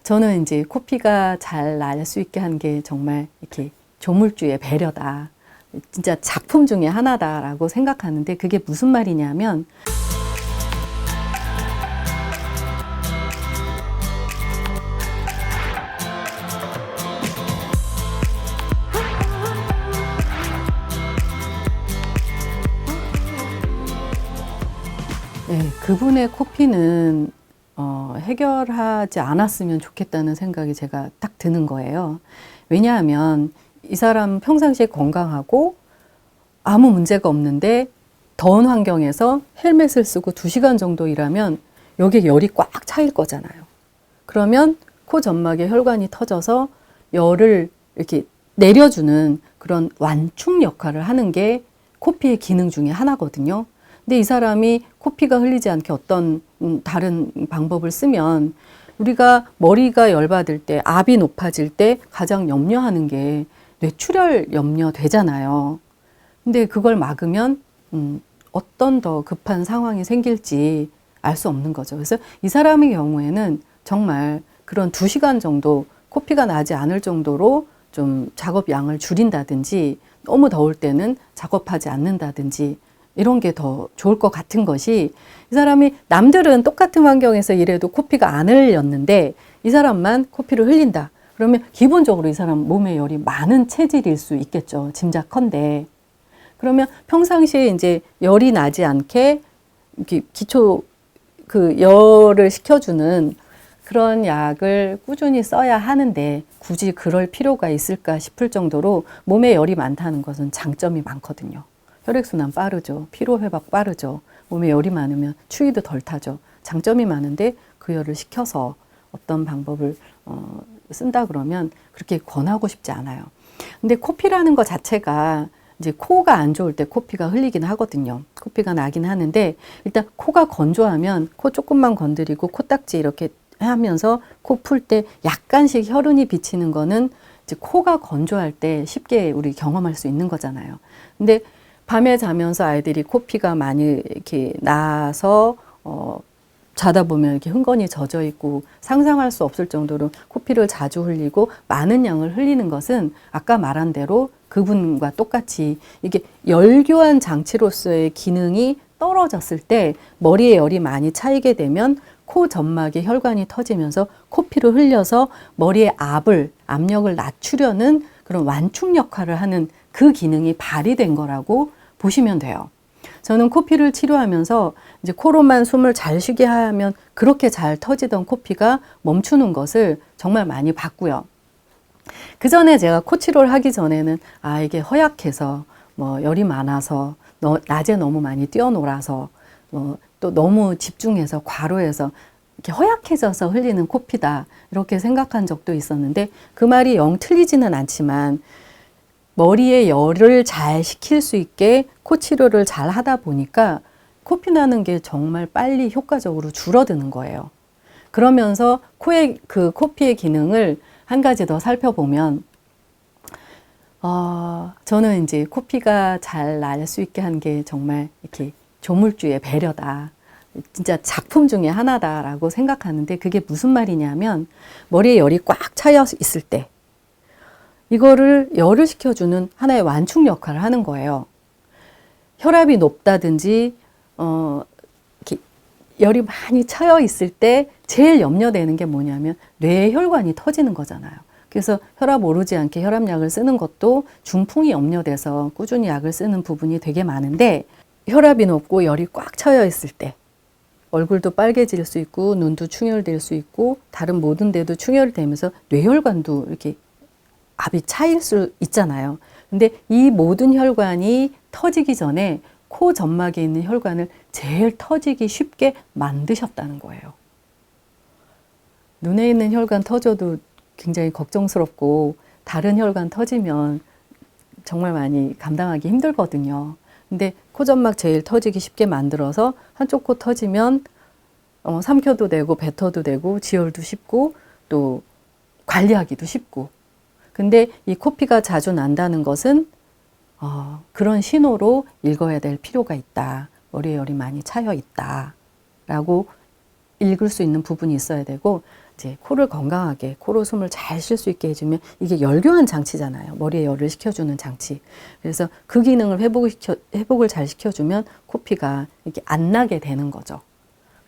저는 이제 코피가 잘 날 수 있게 한 게 정말 이렇게 조물주의 배려다. 진짜 작품 중에 하나다라고 생각하는데 그게 무슨 말이냐면 네, 그분의 코피는 해결하지 않았으면 좋겠다는 생각이 제가 딱 드는 거예요. 왜냐하면 이 사람 평상시에 건강하고 아무 문제가 없는데 더운 환경에서 헬멧을 쓰고 2시간 정도 일하면 여기에 열이 꽉 차일 거잖아요. 그러면 코 점막에 혈관이 터져서 열을 이렇게 내려주는 그런 완충 역할을 하는 게 코피의 기능 중에 하나거든요. 근데 이 사람이 코피가 흘리지 않게 어떤 다른 방법을 쓰면 우리가 머리가 열받을 때, 압이 높아질 때 가장 염려하는 게 뇌출혈 염려되잖아요. 근데 그걸 막으면 어떤 더 급한 상황이 생길지 알 수 없는 거죠. 그래서 이 사람의 경우에는 정말 그런 2시간 정도 코피가 나지 않을 정도로 좀 작업 양을 줄인다든지 너무 더울 때는 작업하지 않는다든지 이런 게 더 좋을 것 같은 것이 이 사람이 남들은 똑같은 환경에서 일해도 코피가 안 흘렸는데 이 사람만 코피를 흘린다. 그러면 기본적으로 이 사람 몸에 열이 많은 체질일 수 있겠죠. 짐작컨대. 그러면 평상시에 이제 열이 나지 않게 기초 그 열을 식혀주는 그런 약을 꾸준히 써야 하는데 굳이 그럴 필요가 있을까 싶을 정도로 몸에 열이 많다는 것은 장점이 많거든요. 혈액순환 빠르죠. 피로회복 빠르죠. 몸에 열이 많으면 추위도 덜 타죠. 장점이 많은데 그 열을 식혀서 어떤 방법을 쓴다 그러면 그렇게 권하고 싶지 않아요. 근데 코피라는 것 자체가 이제 코가 안 좋을 때 코피가 흘리긴 하거든요. 코피가 나긴 하는데 일단 코가 건조하면 코 조금만 건드리고 코딱지 이렇게 하면서 코 풀 때 약간씩 혈흔이 비치는 거는 이제 코가 건조할 때 쉽게 우리 경험할 수 있는 거잖아요. 근데 밤에 자면서 아이들이 코피가 많이 이렇게 나서 자다 보면 이렇게 흥건히 젖어 있고 상상할 수 없을 정도로 코피를 자주 흘리고 많은 양을 흘리는 것은 아까 말한 대로 그분과 똑같이 이게 열교환 장치로서의 기능이 떨어졌을 때 머리에 열이 많이 차이게 되면 코 점막에 혈관이 터지면서 코피를 흘려서 머리의 압력을 낮추려는 그런 완충 역할을 하는 그 기능이 발휘된 거라고 보시면 돼요. 저는 코피를 치료하면서 이제 코로만 숨을 잘 쉬게 하면 그렇게 잘 터지던 코피가 멈추는 것을 정말 많이 봤고요. 그 전에 제가 코 치료를 하기 전에는 이게 허약해서 뭐 열이 많아서 낮에 너무 많이 뛰어놀아서 또 너무 집중해서 과로해서 이렇게 허약해져서 흘리는 코피다 이렇게 생각한 적도 있었는데 그 말이 영 틀리지는 않지만 머리에 열을 잘 식힐 수 있게 코 치료를 잘 하다 보니까 코피 나는 게 정말 빨리 효과적으로 줄어드는 거예요. 그러면서 그 코피의 기능을 한 가지 더 살펴보면 저는 이제 코피가 잘 날 수 있게 한 게 정말 이렇게 조물주의 배려다. 진짜 작품 중에 하나다라고 생각하는데 그게 무슨 말이냐면 머리에 열이 꽉 차여 있을 때 이거를 열을 식혀주는 하나의 완충 역할을 하는 거예요. 혈압이 높다든지 이렇게 열이 많이 차여 있을 때 제일 염려되는 게 뭐냐면 뇌의 혈관이 터지는 거잖아요. 그래서 혈압 오르지 않게 혈압약을 쓰는 것도 중풍이 염려돼서 꾸준히 약을 쓰는 부분이 되게 많은데 혈압이 높고 열이 꽉 차여 있을 때 얼굴도 빨개질 수 있고 눈도 충혈될 수 있고 다른 모든 데도 충혈이 되면서 뇌혈관도 이렇게 압이 차일 수 있잖아요. 근데 이 모든 혈관이 터지기 전에 코 점막에 있는 혈관을 제일 터지기 쉽게 만드셨다는 거예요. 눈에 있는 혈관 터져도 굉장히 걱정스럽고 다른 혈관 터지면 정말 많이 감당하기 힘들거든요. 근데 코 점막 제일 터지기 쉽게 만들어서 한쪽 코 터지면 삼켜도 되고 뱉어도 되고 지혈도 쉽고 또 관리하기도 쉽고 근데 이 코피가 자주 난다는 것은 그런 신호로 읽어야 될 필요가 있다. 머리에 열이 많이 차여 있다. 라고 읽을 수 있는 부분이 있어야 되고 이제 코를 건강하게 코로 숨을 잘 쉴 수 있게 해주면 이게 열교환 장치잖아요. 머리에 열을 식혀주는 장치. 그래서 그 기능을 회복을 잘 시켜주면 코피가 이렇게 안 나게 되는 거죠.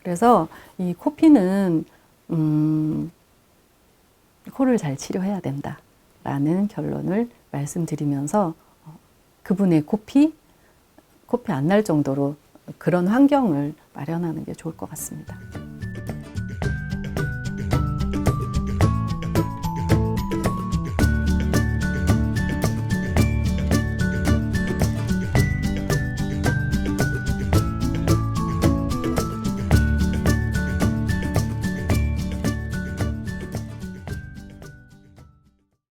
그래서 이 코피는 코를 잘 치료해야 된다라는 결론을 말씀드리면서 그분의 코피 안 날 정도로 그런 환경을 마련하는 게 좋을 것 같습니다.